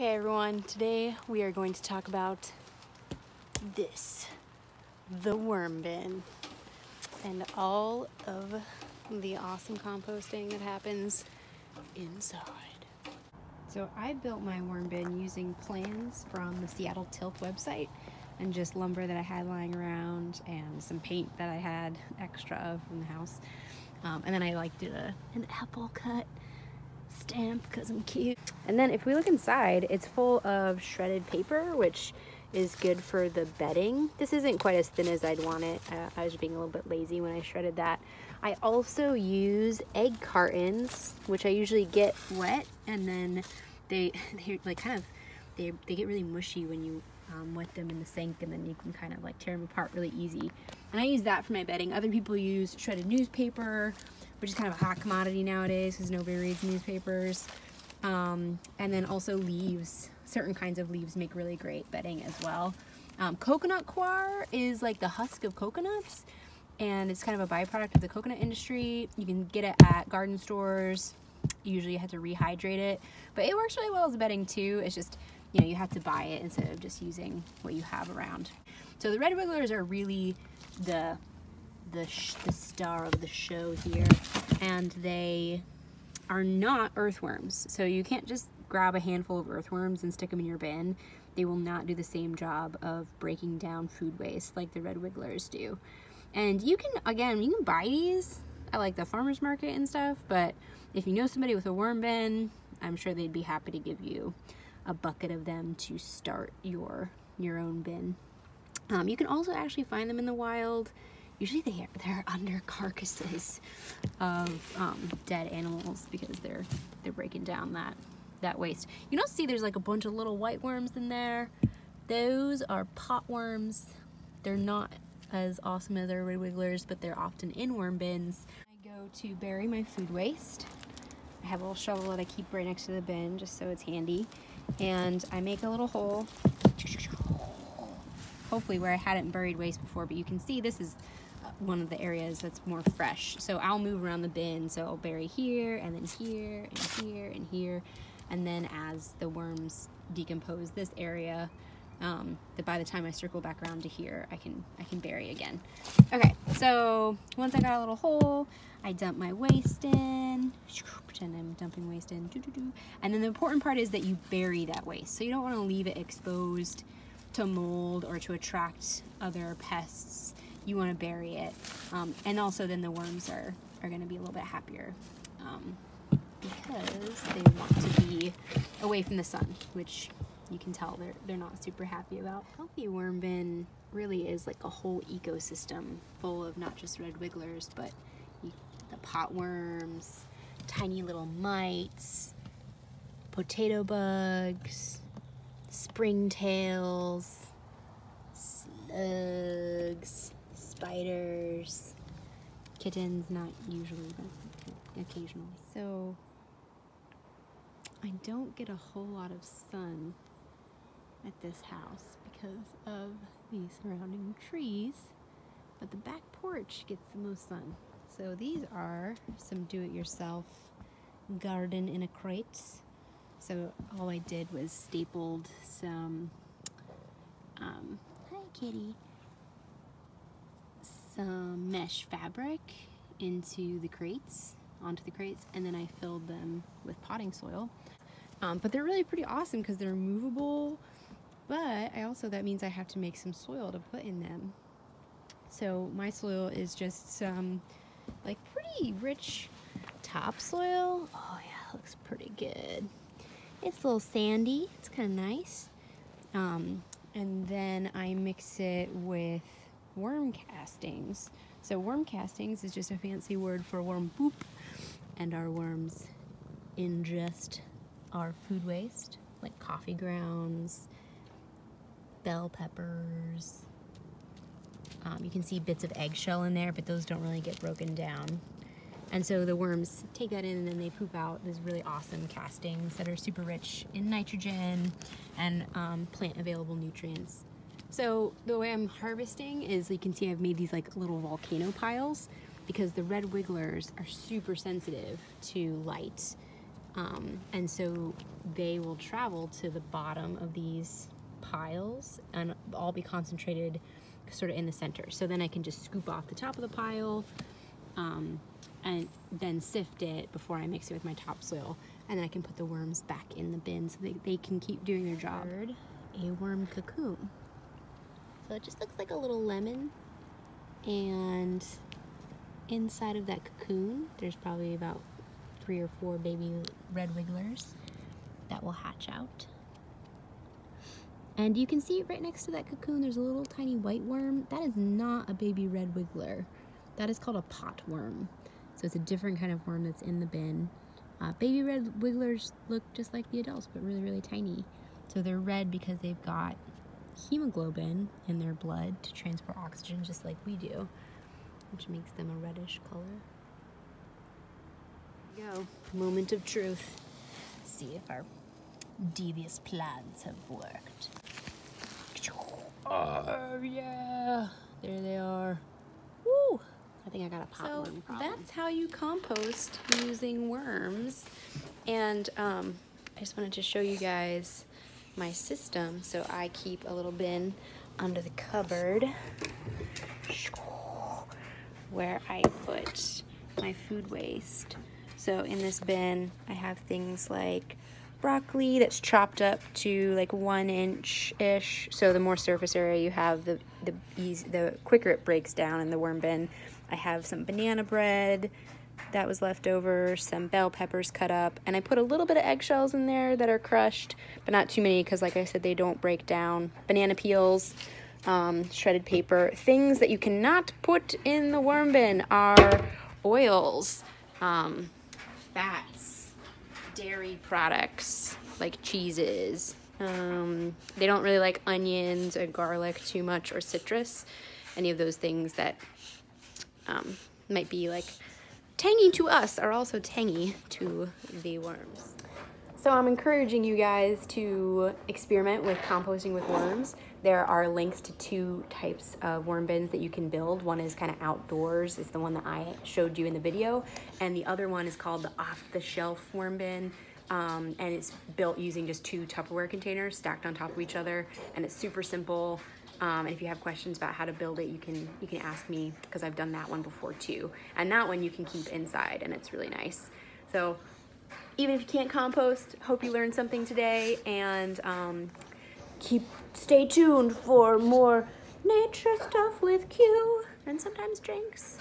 Hey everyone, today we are going to talk about this, the worm bin, and all of the awesome composting that happens inside. So I built my worm bin using plans from the Seattle Tilth website and just lumber that I had lying around and some paint that I had extra of from the house. And then I did an apple cut stamp because I'm cute. And then if we look inside, it's full of shredded paper, which is good for the bedding. This isn't quite as thin as I'd want it. I was being a little bit lazy when I shredded that. I also use egg cartons, which I usually get wet, and then they get really mushy when you wet them in the sink, and then you can kind of tear them apart really easy. And I use that for my bedding. Other people use shredded newspaper, which is kind of a hot commodity nowadays because nobody reads newspapers. And then also leaves. Certain kinds of leaves make really great bedding as well. Coconut coir is like the husk of coconuts, and it's kind of a byproduct of the coconut industry. You can get it at garden stores. Usually you have to rehydrate it, but it works really well as bedding too. It's just, you have to buy it instead of just using what you have around. So the red wigglers are really the star of the show here, and they are not earthworms. So you can't just grab a handful of earthworms and stick them in your bin. They will not do the same job of breaking down food waste like the red wigglers do. And you can buy these at the farmer's market and stuff, but if you know somebody with a worm bin, I'm sure they'd be happy to give you a bucket of them to start your own bin. You can also actually find them in the wild. Usually they're under carcasses of dead animals because they're breaking down that waste. You don't see there's a bunch of little white worms in there. Those are pot worms. They're not as awesome as our red wigglers, but they're often in worm bins. I go to bury my food waste. I have a little shovel that I keep right next to the bin just so it's handy, and I make a little hole, hopefully where I hadn't buried waste before, but you can see this is one of the areas that's more fresh. So I'll move around the bin, so I'll bury here and then here and here and here, and then as the worms decompose this area, that by the time I circle back around to here, I can bury again. Okay, so once I got a little hole, I dump my waste in, pretend I'm dumping waste in, and then the important part is that you bury that waste. So you don't want to leave it exposed to mold or to attract other pests. You want to bury it, and also then the worms are going to be a little bit happier because they want to be away from the sun, which you can tell they're not super happy about. Healthy worm bin really is like a whole ecosystem full of not just red wigglers, but the pot worms, tiny little mites, potato bugs, springtails, slugs, spiders, kittens, not usually, but occasionally. So I don't get a whole lot of sun at this house because of the surrounding trees, but the back porch gets the most sun. So these are some do-it-yourself garden in a crates. So all I did was stapled some hi kitty, some mesh fabric onto the crates, and then I filled them with potting soil. But they're really pretty awesome because they're movable, but that means I have to make some soil to put in them. So my soil is just some pretty rich topsoil. Oh yeah, it looks pretty good. It's a little sandy, it's kind of nice. And then I mix it with worm castings. So worm castings is just a fancy word for worm poop, and our worms ingest our food waste, like coffee grounds, bell peppers. You can see bits of eggshell in there, but those don't really get broken down. And so the worms take that in, and then they poop out these really awesome castings that are super rich in nitrogen and plant available nutrients. So the way I'm harvesting is, you can see I've made these little volcano piles because the red wigglers are super sensitive to light And so they will travel to the bottom of these piles and all be concentrated sort of in the center. So then I can just scoop off the top of the pile and then sift it before I mix it with my topsoil. And then I can put the worms back in the bin so they can keep doing their job. A worm cocoon. So it just looks like a little lemon, and inside of that cocoon there's probably about 3 or 4 baby red wigglers that will hatch out. And you can see right next to that cocoon there's a little tiny white worm. That is not a baby red wiggler. That is called a pot worm. So it's a different kind of worm that's in the bin. Baby red wigglers look just like the adults, but really, really tiny. So they're red because they've got hemoglobin in their blood to transport oxygen just like we do, which makes them a reddish color. Here we go. Moment of truth. Let's see if our devious plans have worked. Oh, yeah. There they are. Woo! I think I got a pot worm problem. That's how you compost using worms. And I just wanted to show you guys my system. So I keep a little bin under the cupboard where I put my food waste. So in this bin, I have things like broccoli that's chopped up to like 1 inch-ish. So the more surface area you have, the quicker it breaks down in the worm bin. I have some banana bread that was left over, some bell peppers cut up, and I put a little bit of eggshells in there that are crushed, but not too many because like I said, they don't break down. Banana peels, shredded paper. Things that you cannot put in the worm bin are oils, fats, dairy products like cheeses. They don't really like onions or garlic too much, or citrus. Any of those things that might be like tangy to us are also tangy to the worms. So I'm encouraging you guys to experiment with composting with worms. There are links to 2 types of worm bins that you can build. One is kind of outdoors, it's the one that I showed you in the video, and the other one is called the off-the-shelf worm bin. And it's built using just 2 Tupperware containers stacked on top of each other, and it's super simple. And if you have questions about how to build it, you can ask me, because I've done that one before too. And that one you can keep inside, and it's really nice. So even if you can't compost, hope you learned something today, and stay tuned for more nature stuff with Q, and sometimes drinks.